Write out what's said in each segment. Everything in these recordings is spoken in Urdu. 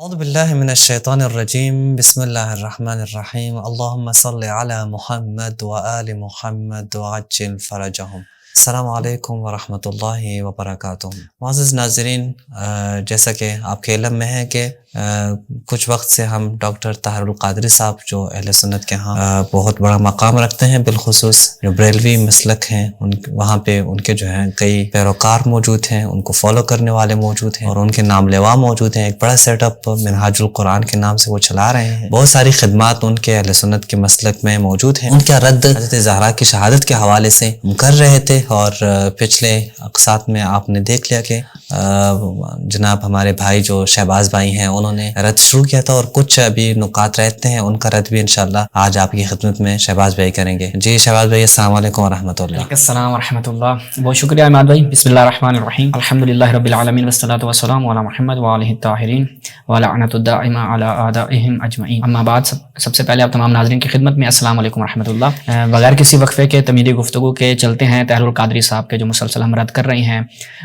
اعوذ باللہ من الشیطان الرجیم بسم اللہ الرحمن الرحیم اللہم صلی علی محمد وآل محمد وعجل فرجہم۔ السلام علیکم ورحمۃ اللہ وبرکاتہ۔ معزز ناظرین، جیسا کہ آپ کے علم میں ہے کہ کچھ وقت سے ہم ڈاکٹر طاہر القادری صاحب جو اہل سنت کے ہاں بہت بڑا مقام رکھتے ہیں، بالخصوص جو بریلوی مسلک ہیں وہاں پہ ان کے جو ہیں کئی پیروکار موجود ہیں، ان کو فالو کرنے والے موجود ہیں اور ان کے نام لیوا موجود ہیں۔ ایک بڑا سیٹ اپ منہاج القرآن کے نام سے وہ چلا رہے ہیں۔ بہت ساری خدمات ان کے اہل سنت کے مسلک میں موجود ہیں۔ ان کا رد حضرت زہرا کی شہادت کے حوالے سے کر رہے تھے اور پچھلے اقساط میں آپ نے دیکھ لیا کہ جناب ہمارے بھائی جو شہباز بھائی ہیں انہوں نے رد شروع کیا تھا، اور کچھ ابھی نکات رہتے ہیں، ان کا رد بھی انشاءاللہ آج آپ کی خدمت میں شہباز بھائی کریں گے۔ جی شہباز بھائی، السلام علیکم ورحمۃ اللہ۔ وعلیکم السلام ورحمۃ اللہ۔ بہت شکریہ عماد بھائی۔ بسم اللہ الرحمن الرحیم، الحمدللہ رب العالمین والصلاۃ والسلام علی محمد وآلہ الطاہرین ولعنۃ الدائمہ علی اعدائہم اجمعین۔ اما بعد، سب سے پہلے آپ تمام ناظرین کی خدمت میں السلام علیکم ورحمۃ اللہ۔ بغیر کسی وقفے کے تمیری گفتگو کے چلتے ہیں طاہر القادری صاحب کے جو مسلسل ہم رد کر رہے ہیں،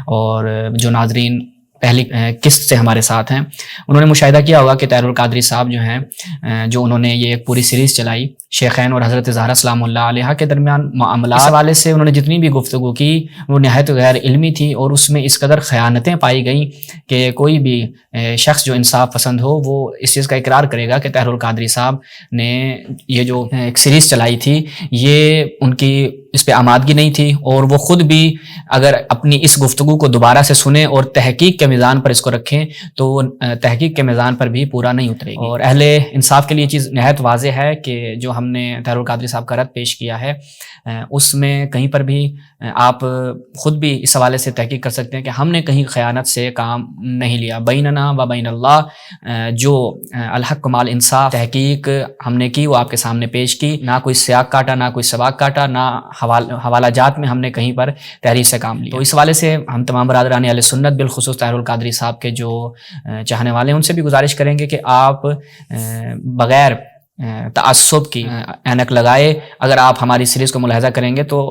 اور جو ناظرین پہلی قسط سے ہمارے ساتھ ہیں انہوں نے مشاہدہ کیا ہوگا کہ طاہر القادری صاحب جو ہیں جو انہوں نے یہ ایک پوری سیریز چلائی شیخین اور حضرت زہرا سلام اللہ علیہا کے درمیان معاملات، اس حوالے سے انہوں نے جتنی بھی گفتگو کی وہ نہایت غیر علمی تھی، اور اس میں اس قدر خیانتیں پائی گئیں کہ کوئی بھی شخص جو انصاف پسند ہو وہ اس چیز کا اقرار کرے گا کہ طاہر القادری صاحب نے یہ جو ایک سیریز چلائی تھی یہ ان کی اس پہ آمادگی نہیں تھی، اور وہ خود بھی اگر اپنی اس گفتگو کو دوبارہ سے سنیں اور تحقیق کے میزان پر اس کو رکھیں تو تحقیق کے میزان پر بھی پورا نہیں اترے گی۔ اور اہل انصاف کے لیے چیز نہایت واضح ہے کہ جو ہم نے طاہر القادری صاحب کا رد پیش کیا ہے اس میں کہیں پر بھی آپ خود بھی اس حوالے سے تحقیق کر سکتے ہیں کہ ہم نے کہیں خیانت سے کام نہیں لیا۔ بیننا و بین اللہ جو الحق مال انصاف تحقیق ہم نے کی وہ آپ کے سامنے پیش کی، نہ کوئی سیاق کاٹا، نہ کوئی سباق کاٹا، نہ حوالہ جات میں ہم نے کہیں پر تحریر سے کام لیا۔ تو اس حوالے سے ہم تمام برادران اہل سنت بالخصوص طاہر القادری صاحب کے جو چاہنے والے ہیں ان سے بھی گزارش کریں گے کہ آپ بغیر تعصب کی اینک لگائے اگر آپ ہماری سیریز کو ملاحظہ کریں گے تو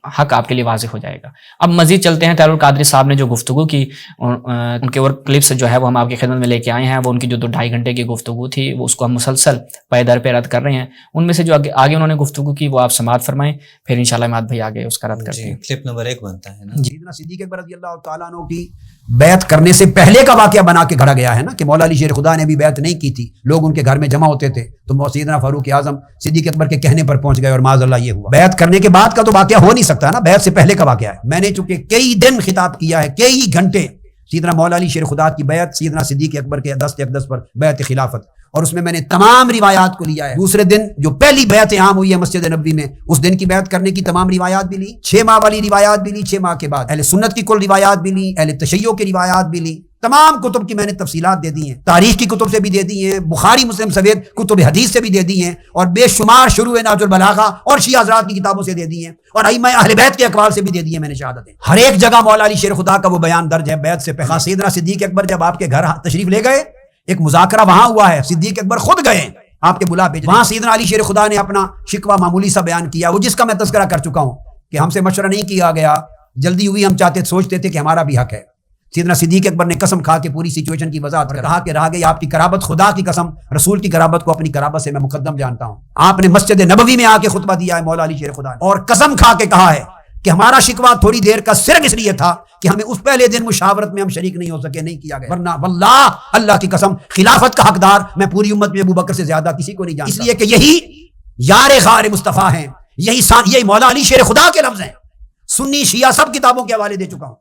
حق آپ کے لیے واضح ہو جائے گا۔ اب مزید چلتے ہیں، طاہر القادری صاحب نے جو گفتگو کی ان کے اور کلپس جو ہے وہ ہم آپ کی خدمت میں لے کے آئے ہیں۔ وہ ان کی جو 2-2.5 گھنٹے کی گفتگو تھی وہ اس کو ہم مسلسل پے در پہ رد کر رہے ہیں۔ ان میں سے جو آگے انہوں نے گفتگو کی وہ آپ سماعت فرمائیں، پھر انشاءاللہ عماد بھائی آگے اس کا رد کرتے ہیں۔ کلپ نمبر 1 بنتا ہے نا جی، صدیق اکبر رضی اللہ تعالیٰ عنہ کی بیعت کرنے سے پہلے کا واقعہ بنا کے گھڑا گیا ہے نا کہ مولا علی شیر خدا نے بھی بیعت نہیں کی تھی، لوگ ان کے گھر میں جمع ہوتے تھے تو سیدنا فاروق اعظم صدیق اکبر کے کہنے پر پہنچ گئے اور معاذ اللہ یہ ہوا۔ بیعت کرنے کے بعد کا تو واقعہ ہو نہیں سکتا نا، بیعت سے پہلے کا واقعہ ہے۔ میں نے چونکہ کئی دن خطاب کیا ہے، کئی گھنٹے سیدنا مولا علی شیر خدا کی بیعت، سیدنا صدیق اکبر کے دست اقدس پر بیعت خلافت، اور اس میں نے تمام روایات کو لیا ہے۔ دوسرے دن جو پہلی بیعت عام ہوئی ہے مسجد نبوی میں، اس دن کی بیعت کرنے کی تمام روایات بھی لی، 6 ماہ والی روایات بھی لی، 6 ماہ کے بعد اہل سنت کی کل روایات بھی لی، اہل تشیع کی روایات بھی لی، تمام کتب کی میں نے تفصیلات دے دی ہیں، تاریخ کی کتب سے بھی دے دی ہیں، بخاری مسلم سمیت کتب حدیث سے بھی دے دی ہیں، اور بے شمار شروع نہج البلاغہ اور شیعہ حضرات کی کتابوں سے دے دی ہیں، اور ائمہ اہل بیت کے اقوال سے بھی دے دی ہیں میں نے شہادتیں۔ ہر ایک جگہ مولا علی شیر خدا کا وہ بیان درج ہے بیعت سے پہلے۔ سیدنا صدیق اکبر جب آپ کے گھر تشریف لے گئے، ایک مذاکرہ وہاں ہوا ہے، صدیق اکبر خود گئے آپ کے بلا بھیج، وہاں سیدنا علی شیر خدا نے اپنا شکوہ معمولی سا بیان کیا، وہ جس کا میں تذکرہ کر چکا ہوں کہ ہم سے مشورہ نہیں کیا گیا، جلدی ہوئی، ہم سوچتے تھے کہ ہمارا بھی حق ہے۔ سیدنا صدیق اکبر نے قسم کھا کے پوری سچویشن کی وضاحت کہا کہ رہ گئی آپ کی قرابت، خدا کی قسم رسول کی قرابت کو اپنی قرابت سے میں مقدم جانتا ہوں۔ آپ نے مسجد نبوی میں آ کے خطبہ دیا ہے مولا علی شیر خدا نے، اور قسم کھا کے کہا ہے کہ ہمارا شکوہ تھوڑی دیر کا صرف اس لیے تھا کہ ہمیں اس پہلے دن مشاورت میں ہم شریک نہیں ہو سکے، نہیں کیا گیا، ورنہ واللہ اللہ کی قسم خلافت کا حقدار میں پوری امت میں ابو بکر سے زیادہ کسی کو نہیں جانتا، اس لیے کہ یہی یار غار مصطفیٰ ہیں، یہی مولا علی شیر خدا کے لفظ ہیں، سنی شیعہ سب کتابوں کے حوالے دے چکا ہوں،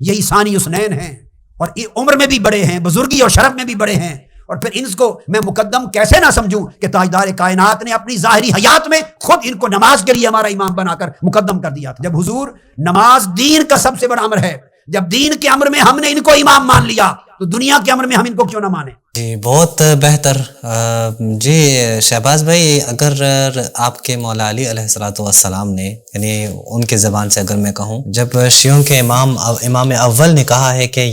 یہی ثانی حسنین ہیں، اور عمر میں بھی بڑے ہیں، بزرگی اور شرف میں بھی بڑے ہیں، اور پھر ان کو میں مقدم کیسے نہ سمجھوں کہ تاجدار کائنات نے اپنی ظاہری حیات میں خود ان کو نماز کے لیے ہمارا امام بنا کر مقدم کر دیا تھا۔ جب حضور نماز دین کا سب سے بڑا امر ہے، جب دین کے امر میں ہم نے ان کو امام مان لیا تو دنیا کے امر میں ہم ان کو کیوں نہ مانیں؟ جی بہت بہتر۔ جی شہباز بھائی، اگر آپ کے مولا علی علیہ الصلوۃ والسلام نے، یعنی ان کے زبان سے اگر میں کہوں، جب شیعوں کے امام اول نے کہا ہے کہ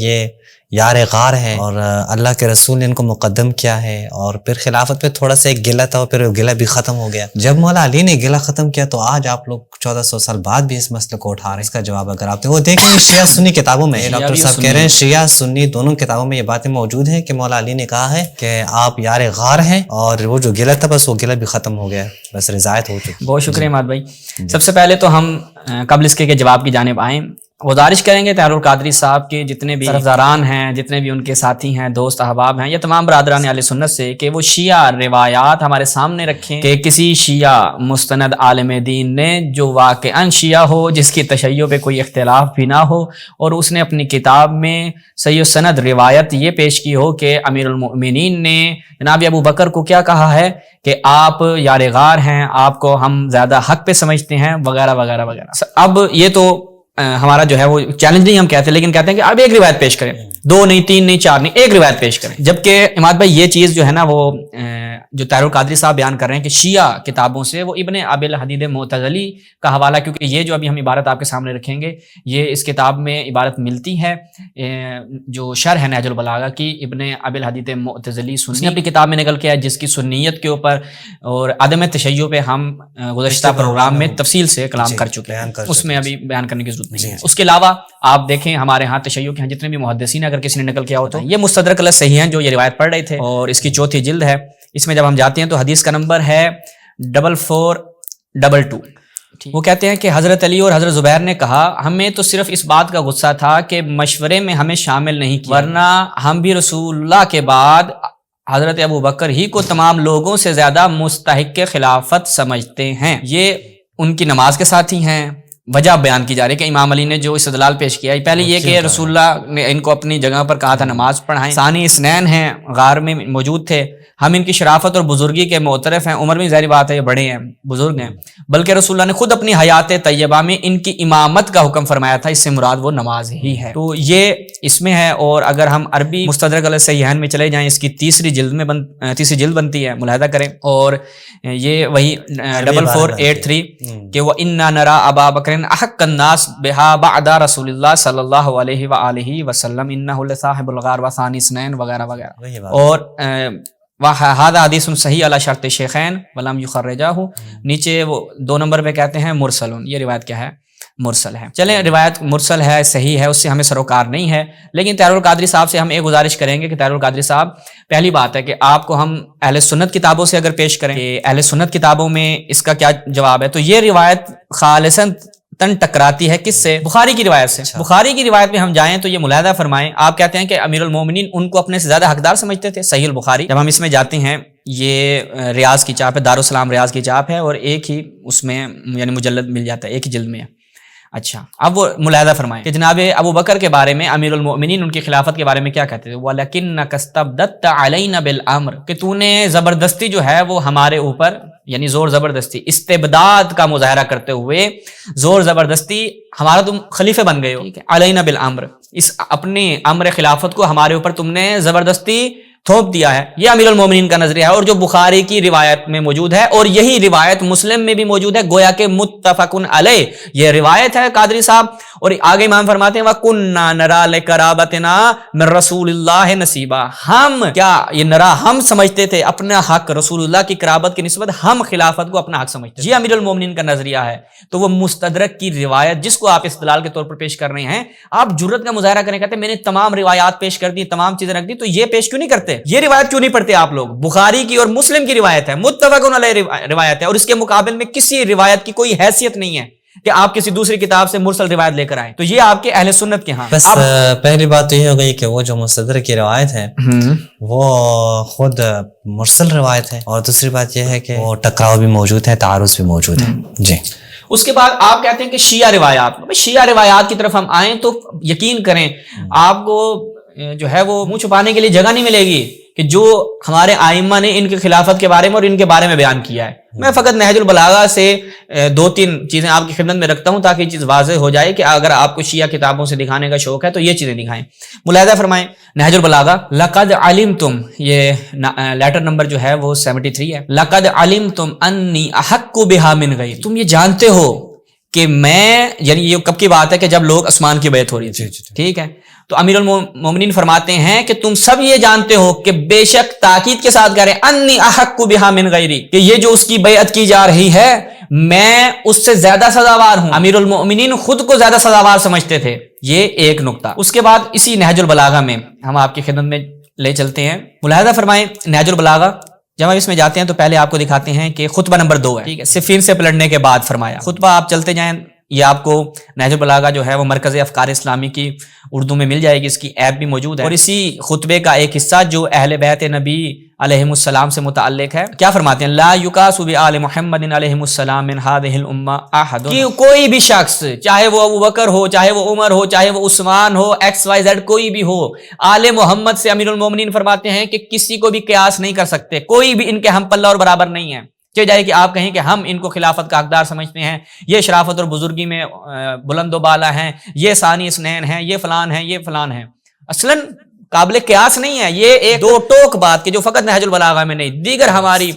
یار غار ہیں اور اللہ کے رسول نے ان کو مقدم کیا ہے، اور پھر خلافت پہ تھوڑا سا ایک گلہ تھا اور پھر وہ گلہ بھی ختم ہو گیا. جب مولا علی نے گلہ ختم کیا تو آج آپ لوگ 1400 سال بعد بھی اس مسئلے کو اٹھا رہے ہیں. اس کا جواب اگر آپ وہ دیکھیں شیعہ سنی کتابوں میں، ڈاکٹر صاحب کہہ رہے ہیں شیعہ سنی دونوں کتابوں میں یہ باتیں موجود ہیں کہ مولا علی نے کہا ہے کہ آپ یار غار ہیں، اور وہ جو گلہ تھا بس وہ گلہ بھی ختم ہو گیا، بس رضایت ہو چکی. بہت شکریہ عماد بھائی. سب سے پہلے تو ہم قبل اس کے جواب کی جانب آئیں. گزارش کریں گے طاہر القادری صاحب کے جتنے بھی طرفداران ہیں، جتنے بھی ان کے ساتھی ہیں، دوست احباب ہیں، یا تمام برادران اہل سنت سے کہ وہ شیعہ روایات ہمارے سامنے رکھیں کہ کسی شیعہ مستند عالم دین نے جو واقعاً شیعہ ہو، جس کی تشیع پہ کوئی اختلاف بھی نہ ہو، اور اس نے اپنی کتاب میں صحیح و سند روایت یہ پیش کی ہو کہ امیر المؤمنین نے جناب ابو بکر کو کیا کہا ہے کہ آپ یار غار ہیں، آپ کو ہم زیادہ حق پہ سمجھتے ہیں، وغیرہ وغیرہ وغیرہ. اب یہ تو ہمارا جو ہے وہ چیلنج نہیں ہم کہتے، لیکن کہتے ہیں کہ اب ایک روایت پیش کریں، 2 نہیں 3 نہیں 4 نہیں، ایک روایت پیش کریں. جبکہ عماد بھائی یہ چیز جو ہے نا وہ جو طاہر القادری صاحب بیان کر رہے ہیں کہ شیعہ کتابوں سے وہ ابن ابی الحدید معتزلی کا حوالہ، کیونکہ یہ جو ابھی ہم عبارت آپ کے سامنے رکھیں گے یہ اس کتاب میں عبارت ملتی ہے جو شرح ہے نہج البلاغہ کی، ابن ابی الحدید معتزلی سنی نے اپنی کتاب میں نقل کیا ہے، جس کی سنیت کے اوپر اور عدم تشیع پہ ہم گزشتہ پروگرام میں تفصیل سے کلام کر چکے ہیں، اس میں ابھی بیان کرنے کی ضرورت نہیں ہے. اس کے علاوہ آپ دیکھیں ہمارے ہاں تشیع کے ہاں جتنے بھی محدثین اگر کسی نے نقل کیا ہو تو یہ مستدرک علی الصحیحین جو یہ روایت پڑھ رہے تھے، اور اس کی 4تھی جلد ہے. اس میں جب ہم جاتے ہیں تو حدیث کا نمبر ہے 4422. وہ کہتے ہیں کہ حضرت علی اور حضرت زبیر نے کہا ہمیں تو صرف اس بات کا غصہ تھا کہ مشورے میں ہمیں شامل نہیں کیا، ورنہ ہم بھی رسول اللہ کے بعد حضرت ابو بکر ہی کو تمام لوگوں سے زیادہ مستحق خلافت سمجھتے ہیں. یہ ان کی نماز کے ساتھ ہی ہیں. وجہ بیان کی جا رہی ہے کہ امام علی نے جو استدلال پیش کیا ہے، پہلے یہ کہ رسول اللہ نے ان کو اپنی جگہ پر کہا تھا نماز پڑھائیں، ثانی اثنین ہیں، غار میں موجود تھے، ہم ان کی شرافت اور بزرگی کے معترف ہیں، عمر بھی ظاہر بات ہے یہ بڑے ہیں، بزرگ ہیں، بلکہ رسول اللہ نے خود اپنی حیات طیبہ میں ان کی امامت کا حکم فرمایا تھا، اس سے مراد وہ نماز ہی ہے. تو یہ اس میں ہے. اور اگر ہم عربی مستدرک علی الصحیحین میں چلے جائیں، اس کی تیسری جلد بنتی ہے، ملاحظہ کریں، اور یہ وہی 4483 کہ وَإِنَّا نَرَى أَبَا بَكْرٍ أَحَقَّ النَّاسِ بِهَا بَعْدَ رسول اللہ صلی اللہ علیہ وآلہ وسلم إِنَّهُ لَصَاحِبُ الْغَارِ وَثَانِي اثْنَيْنِ وغیرہ وغیرہ. اور وَهَذَا حدیث صحیح علی شرط شیخین وَلَمْ يُخَرِّجَهُ. نیچے وہ 2 نمبر پہ کہتے ہیں مرسل. یہ روایت کیا ہے؟ مرسل ہے. چلیں روایت مرسل ہے، صحیح ہے، اس سے ہمیں سروکار نہیں ہے، لیکن طاہر القادری صاحب سے ہم ایک گزارش کریں گے کہ طاہر القادری صاحب پہلی بات ہے کہ آپ کو ہم اہل سنت کتابوں سے اگر پیش کریں کہ اہل سنت کتابوں میں اس کا کیا جواب ہے، تو یہ روایت خالصاً ٹکراتی ہے کس سے؟ بخاری کی روایت سے. بخاری کی روایت میں ہم جائیں تو یہ ملاحظہ فرمائیں، آپ کہتے ہیں کہ امیر المومنین ان کو اپنے سے زیادہ حقدار سمجھتے تھے. صحیح البخاری جب ہم اس میں جاتے ہیں، یہ ریاض کی چاپ ہے، دارالسلام ریاض کی چاپ ہے، اور ایک ہی اس میں یعنی مجلد مل جاتا ہے، ایک ہی جلد میں ہے. اچھا، اب وہ ملاحظہ فرمائیں کہ جناب ابو بکر کے بارے میں، امیر المؤمنین ان کی خلافت کے بارے میں کیا کہتے تھے؟ وَلَكِنَّكَ اسْتَبْدَدْتَ عَلَيْنَا بِالْأَمْرِ، کہ تو نے زبردستی جو ہے وہ ہمارے اوپر، یعنی زور زبردستی، استبداد کا مظاہرہ کرتے ہوئے زور زبردستی ہمارا تم خلیفہ بن گئے ہو. علینا بالامر، اس اپنے امر خلافت کو ہمارے اوپر تم نے زبردستی تھوپ دیا ہے. یہ امیر المومنین کا نظریہ ہے، اور جو بخاری کی روایت میں موجود ہے، اور یہی روایت مسلم میں بھی موجود ہے، گویا کہ متفق علیہ یہ روایت ہے قادری صاحب. اور آگے امام فرماتے ہیں وَكُنَّا نَرَى لِقَرَابَتِنَا مِن رسول اللہ نصیبا، ہم کیا یہ نرا ہم سمجھتے تھے اپنا حق، رسول اللہ کی قرابت کی نسبت ہم خلافت کو اپنا حق سمجھتے تھے. یہ امیر المومنین کا نظریہ ہے. تو وہ مستدرک کی روایت جس کو آپ استدلال کے طور پر پیش کر رہے ہیں، آپ جرت کا مظاہرہ کریں، کہتے ہیں میں نے تمام روایات پیش کر دی، تمام چیزیں رکھ دی، تو یہ پیش کیوں نہیں کرتے؟ یہ روایت کیوں نہیں پڑھتے آپ لوگ؟ بخاری کی اور مسلم کی روایت ہے، متفق علیہ روایت ہے، اور اس کے مقابل میں کسی روایت کی کوئی حیثیت نہیں ہے کہ آپ کسی دوسری کتاب سے مرسل روایت لے کر آئیں. تو یہ آپ کے اہل سنت کے ہاں. بس پہلی بات تو یہ ہو گئی کہ وہ جو مستدرک کی روایت ہے وہ خود مرسل روایت ہے، اور دوسری بات یہ ہے کہ وہ ٹکراؤ بھی موجود ہے، تعارض بھی موجود ہے. جی. اس کے بعد آپ کہتے ہیں کہ شیعہ روایات، شیعہ روایات کی طرف ہم آئیں تو یقین کریں آپ کو جو ہے وہ منہ چھپانے کے لیے جگہ نہیں ملے گی کہ جو ہمارے آئمہ نے ان کے خلافت کے بارے میں اور ان کے بارے میں بیان کیا ہے. میں فقط نہج البلاغہ سے 2-3 چیزیں آپ کی خدمت میں رکھتا ہوں تاکہ یہ چیز واضح ہو جائے کہ اگر آپ کو شیعہ کتابوں سے دکھانے کا شوق ہے تو یہ چیزیں دکھائیں. ملاحظہ فرمائیں نہج البلاغہ، لقد علمتم، یہ لیٹر نمبر جو ہے وہ 73 ہے، لقد علمتم انی احق بها من غیری، تم یہ جانتے ہو کہ میں، یعنی یہ کب کی بات ہے کہ جب لوگ عثمان کی بیعت ہو رہی تھی، ٹھیک ہے، تو امیر المومنین فرماتے ہیں کہ تم سب یہ جانتے ہو کہ بے شک تاکید کے ساتھ کہہ رہے ہیں انی احق بہا من غیری، کہ یہ جو اس کی بیعت کی جا رہی ہے میں اس سے زیادہ سزاوار ہوں۔ امیر المومنین خود کو زیادہ سزاوار سمجھتے تھے، یہ ایک نقطہ۔ اس کے بعد اسی نہج البلاغہ میں ہم آپ کی خدمت میں لے چلتے ہیں، ملاحظہ فرمائیں نہج البلاغہ جب ہم اس میں جاتے ہیں تو پہلے آپ کو دکھاتے ہیں کہ خطبہ نمبر 2 ہے، ٹھیک ہے، صفین سے پلٹنے کے بعد فرمایا خطبہ، آپ چلتے جائیں، یہ آپ کو نہج البلاغہ جو ہے وہ مرکز افکار اسلامی کی اردو میں مل جائے گی، اس کی ایپ بھی موجود ہے، اور اسی خطبے کا ایک حصہ جو اہل بیت نبی علیہ السلام سے متعلق ہے، کیا فرماتے ہیں، لا یقاس بآل محمد علیہ السلام من هذه الامه احد، کہ کوئی بھی شخص چاہے وہ ابو بکر ہو، چاہے وہ عمر ہو، چاہے وہ عثمان ہو، ایکس وائی زیڈ کوئی بھی ہو، آل محمد سے امیر المومنین فرماتے ہیں کہ کسی کو بھی قیاس نہیں کر سکتے، کوئی بھی ان کے ہم پلہ اور برابر نہیں ہے، چاہے جائے کہ آپ کہیں کہ ہم ان کو خلافت کا حقدار سمجھتے ہیں، یہ شرافت اور بزرگی میں بلند و بالا ہیں، یہ ثانی اثنین ہیں، یہ فلان ہیں، یہ فلان ہیں، اصلاً قابل قیاس نہیں ہے، یہ ایک دو ٹوک بات کہ جو فقط نہج البلاغہ میں نہیں، دیگر ہماری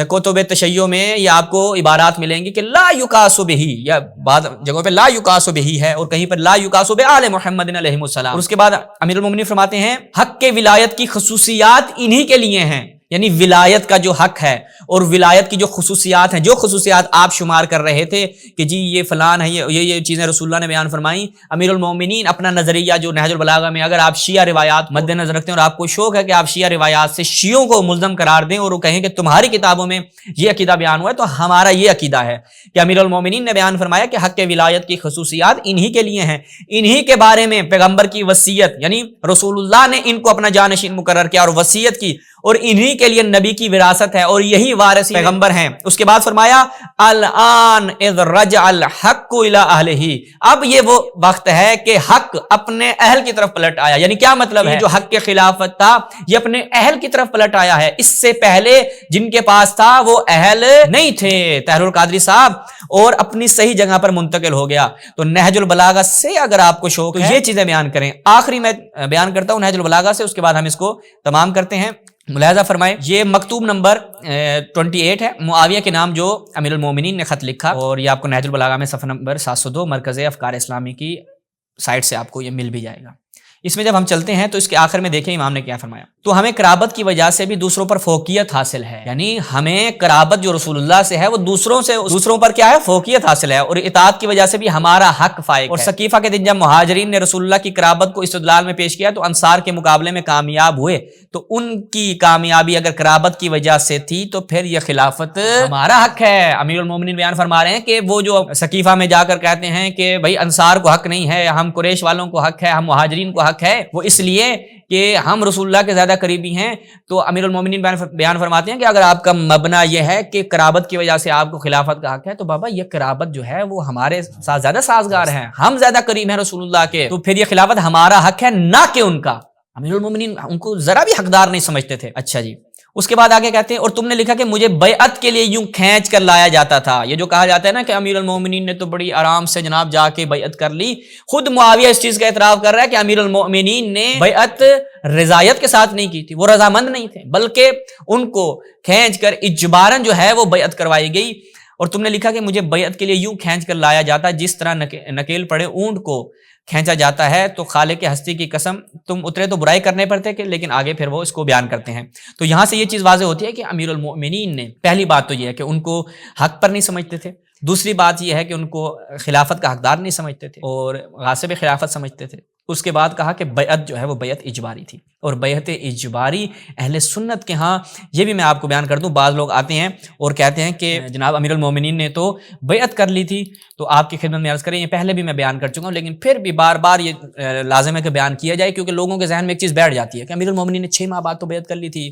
کتب تشیع میں یہ آپ کو عبارات ملیں گی کہ لا یقاس بہی، یا بعض جگہوں پہ لا یقاس بہی ہے اور کہیں پر لا یقاس بآل محمد علیہ السلام، اور اس کے بعد امیر المومنین فرماتے ہیں حق کے ولایت کی خصوصیات انہی کے لیے ہیں، یعنی ولایت کا جو حق ہے اور ولایت کی جو خصوصیات ہیں، جو خصوصیات آپ شمار کر رہے تھے کہ جی یہ فلان ہے، یہ چیزیں رسول اللہ نے بیان فرمائی، امیر المومنین اپنا نظریہ جو نہج البلاغہ میں، اگر آپ شیعہ روایات مد نظر رکھتے ہیں اور آپ کو شوق ہے کہ آپ شیعہ روایات سے شیعوں کو ملزم قرار دیں اور وہ کہیں کہ تمہاری کتابوں میں یہ عقیدہ بیان ہوا ہے، تو ہمارا یہ عقیدہ ہے کہ امیر المومنین نے بیان فرمایا کہ حق ولایت کی خصوصیات انہی کے لیے ہیں، انہی کے بارے میں پیغمبر کی وصیت، یعنی رسول اللہ نے ان کو اپنا جانشین مقرر کیا اور وصیت کی، اور انہی کے لیے نبی کی وراثت ہے اور یہی وارث پیغمبر ہیں۔ اس کے بعد فرمایا الان اذ رجع الحق الى اہلہ، اب یہ وہ وقت ہے کہ حق اپنے اہل کی طرف پلٹ آیا، یعنی کیا مطلب ہے، جو حق کے خلافت تھا یہ اپنے اہل کی طرف پلٹ آیا ہے، اس سے پہلے جن کے پاس تھا وہ اہل نہیں تھے، طاہر القادری صاحب، اور اپنی صحیح جگہ پر منتقل ہو گیا۔ تو نہج البلاغہ سے اگر آپ کو شوق ہے تو یہ چیزیں بیان کریں۔ آخری میں بیان کرتا ہوں نہج البلاغہ سے، اس کے بعد ہم اس کو تمام کرتے ہیں۔ ملاحظہ فرمائیں، یہ مکتوب نمبر 28 ہے، معاویہ کے نام جو امیر المومنین نے خط لکھا، اور یہ آپ کو نہج البلاغہ میں صفحہ نمبر 702 مرکز افکار اسلامی کی سائٹ سے آپ کو یہ مل بھی جائے گا۔ اس میں جب ہم چلتے ہیں تو اس کے آخر میں دیکھیں امام نے کیا فرمایا، تو ہمیں قرابت کی وجہ سے بھی دوسروں پر فوقیت حاصل ہے، یعنی ہمیں قرابت جو رسول اللہ سے ہے وہ دوسروں پر کیا ہے، فوقیت حاصل ہے، اور اطاعت کی وجہ سے بھی ہمارا حق فائق ہے۔ اور سقیفہ کے دن جب مہاجرین نے رسول اللہ کی قرابت کو استدلال میں پیش کیا تو انصار کے مقابلے میں کامیاب ہوئے، تو ان کی کامیابی اگر قرابت کی وجہ سے تھی تو پھر یہ خلافت ہمارا حق ہے۔ امیر المومنین بیان فرما رہے ہیں کہ وہ جو سقیفہ میں جا کر کہتے ہیں کہ بھائی انصار کو حق نہیں ہے، ہم قریش والوں کو حق ہے، ہم مہاجرین کو حق ہے، وہ اس لیے کہ ہم رسول اللہ کے زیادہ قریبی ہیں، تو امیر المومنین بیان فرماتے ہیں کہ اگر آپ کا مبنا یہ ہے کہ قرابت کی وجہ سے آپ کو خلافت کا حق ہے، تو بابا یہ قرابت جو ہے وہ ہمارے ساتھ زیادہ سازگار ہے، ہم زیادہ قریب ہیں رسول اللہ کے، تو پھر یہ خلافت ہمارا حق ہے نہ کہ ان کا۔ امیر المومنین ان کو ذرا بھی حقدار نہیں سمجھتے تھے۔ اچھا جی، اس کے بعد آگے کہتے ہیں اور تم نے لکھا کہ مجھے بیعت کے لیے یوں کھینچ کر لایا جاتا تھا، یہ جو کہا جاتا ہے نا کہ امیر المومنین نے تو بڑی آرام سے جناب جا کے بیعت کر لی، خود معاویہ اس چیز کا اعتراف کر رہا ہے کہ امیر المومنین نے بیعت رضایت کے ساتھ نہیں کی تھی، وہ رضامند نہیں تھے، بلکہ ان کو کھینچ کر اجباراً جو ہے وہ بیعت کروائی گئی۔ اور تم نے لکھا کہ مجھے بیعت کے لیے یوں کھینچ کر لایا جاتا جس طرح نکیل پڑے اونٹ کو کھینچا جاتا ہے، تو خالق ہستی کی قسم تم اترے تو برائی کرنے پر تھے کہ، لیکن آگے پھر وہ اس کو بیان کرتے ہیں۔ تو یہاں سے یہ چیز واضح ہوتی ہے کہ امیر المؤمنین نے پہلی بات تو یہ ہے کہ ان کو حق پر نہیں سمجھتے تھے، دوسری بات یہ ہے کہ ان کو خلافت کا حقدار نہیں سمجھتے تھے اور غاصب خلافت سمجھتے تھے۔ اس کے بعد کہا کہ بیعت جو ہے وہ بیعت اجباری تھی، اور بیعت اجباری اہل سنت کے ہاں، یہ بھی میں آپ کو بیان کر دوں، بعض لوگ آتے ہیں اور کہتے ہیں کہ جناب امیر المومنین نے تو بیعت کر لی تھی، تو آپ کی خدمت میں عرض کریں، یہ پہلے بھی میں بیان کر چکا ہوں، لیکن پھر بھی بار بار یہ لازم ہے کہ بیان کیا جائے، کیونکہ لوگوں کے ذہن میں ایک چیز بیٹھ جاتی ہے کہ امیر المومنین نے 6 ماہ بعد تو بیعت کر لی تھی،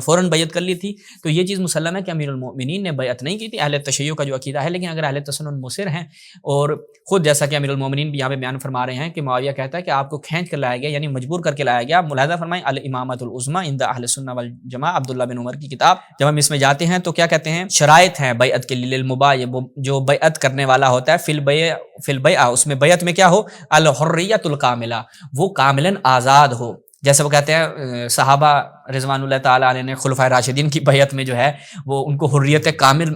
فوراً بیعت کر لی تھی، تو یہ چیز مسلم ہے کہ امیر المومنین نے بیعت نہیں کی تھی، اہل تشیع کا جو عقیدہ ہے، لیکن اگر اہل تسنن مصر ہیں، اور خود جیسا کہ امیر المومنین بھی یہاں پہ بیان فرما رہے ہیں کہ معاویہ کہتا ہے کہ آپ کو کھینچ کر لایا گیا، یعنی مجبور کر کے لایا گیا۔ ملاحظہ فرمائیں الامامۃ العظمی عند اہل السنہ والجماعہ، عبداللہ بن عمر کی کتاب، جب ہم اس میں جاتے ہیں تو کیا کہتے ہیں، شرائط ہیں بیعت کے لیے، للمبایع، جو بیعت کرنے والا ہوتا ہے، فی البیعہ، اس میں بیعت میں کیا ہو، الحریۃ الکاملہ، وہ کاملاً آزاد ہو، جیسے وہ کہتے ہیں صحابہ رضوان اللہ تعالیٰ علیہ نے خلفائے راشدین کی بیعت میں جو ہے وہ ان کو حریت کامل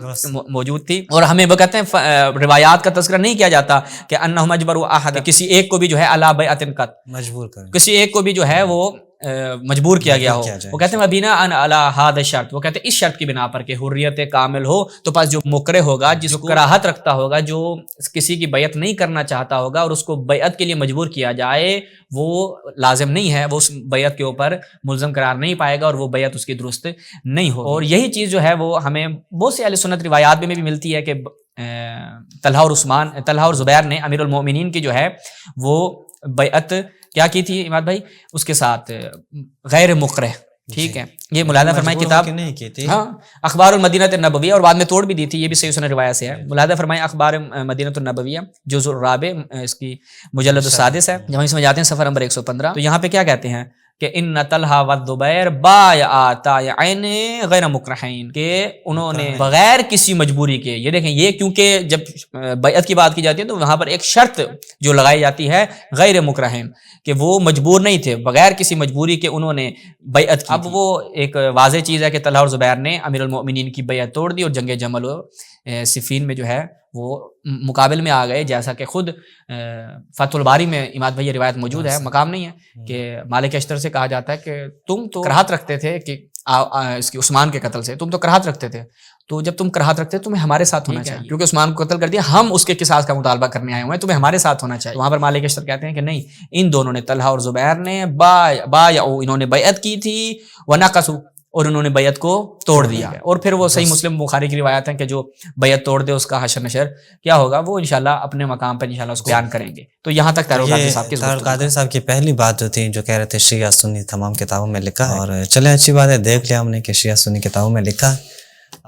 موجود تھی. اور ہمیں وہ کہتے ہیں روایات کا تذکرہ نہیں کیا جاتا کہ انہم اجبروا احد، کسی ایک کو بھی جو ہے علی بیعۃ قط، مجبور کریں، کسی ایک کو بھی جو ہے وہ مجبور کیا گیا ہو. وہ کہتے ہیں وبینا ان علی ھذا الشرط، وہ کہتے ہیں اس شرط کی بنا پر کہ حریت کامل ہو، تو پس جو مکرہ ہوگا، جس کو کراہت رکھتا ہوگا، جو کسی کی بیعت نہیں کرنا چاہتا ہوگا اور اس کو بیعت کے لیے مجبور کیا جائے، وہ لازم نہیں ہے، وہ اس بیعت کے اوپر ملزم قرار نہیں پائے گا اور وہ بیعت اس کی درست نہیں ہوگی. اور یہی چیز جو ہے وہ ہمیں بہت سی اہل سنت روایات میں بھی ملتی ہے کہ طلحہ اور زبیر نے امیر المومنین کی جو ہے وہ بیعت کیا کی تھی عماد بھائی، اس کے ساتھ غیر مکرہ. ٹھیک ہے، یہ ملاحظہ فرمائے کتاب نہیں کی تھی، ہاں اخبار المدینہ النبویہ، اور بعد میں توڑ بھی دی تھی، یہ بھی صحیح سنن روایت سے ہے. ملاحظہ فرمائے اخبار مدینہ النبویہ جزء الرابع، اس کی مجلد السادس ہے. جب ہم اس میں جاتے ہیں صفحہ نمبر 115، تو یہاں پہ کیا کہتے ہیں کہ ان طلحہ والزبیر بایعا تائعین غیر مکرہین، کہ انہوں نے بغیر کسی مجبوری کے، یہ دیکھیں یہ کیونکہ جب بیعت کی بات کی جاتی ہے تو وہاں پر ایک شرط جو لگائی جاتی ہے غیر مکرہین، کہ وہ مجبور نہیں تھے، بغیر کسی مجبوری کے انہوں نے بیعت کی. اب وہ ایک واضح چیز ہے کہ طلحہ اور زبیر نے امیر المؤمنین کی بیعت توڑ دی اور جنگ جمل و صفین میں جو ہے وہ مقابل میں آ گئے، جیسا کہ خود فتح الباری میں عماد بھائی یہ روایت موجود ہے، مقام نہیں ہے، کہ مالک اشتر سے کہا جاتا ہے کہ تم تو کراہت رکھتے تھے کہ اس کی عثمان کے قتل سے، تم تو کراہت رکھتے تھے، تو جب تم کراہت رکھتے تمہیں ہمارے ساتھ ہونا چاہیے، کیونکہ عثمان کو قتل کر دیا، ہم اس کے قصاص کا مطالبہ کرنے آئے ہوئے ہیں، تمہیں ہمارے ساتھ ہونا چاہیے. وہاں پر مالک اشتر کہتے ہیں کہ نہیں، ان دونوں نے طلحہ اور زبیر نے بایعوا، انہوں نے بیعت کی تھی، ونقصوا، اور انہوں نے بیعت کو توڑ دیا. اور پھر وہ صحیح مسلم بخاری کی روایت ہے کہ جو بیعت توڑ دے اس کا حشر نشر کیا ہوگا، وہ انشاءاللہ اپنے مقام پر انشاءاللہ اس کو بیان کریں گے. تو یہاں تک طاہر القادری صاحب کی طاہر القادری صاحب کی پہلی بات جو تھی، جو کہہ رہے تھے شیعہ سنی تمام کتابوں میں لکھا ہے، اور چلے اچھی بات ہے دیکھ لیا ہم نے کہ شیعہ سنی کتابوں میں لکھا ہے.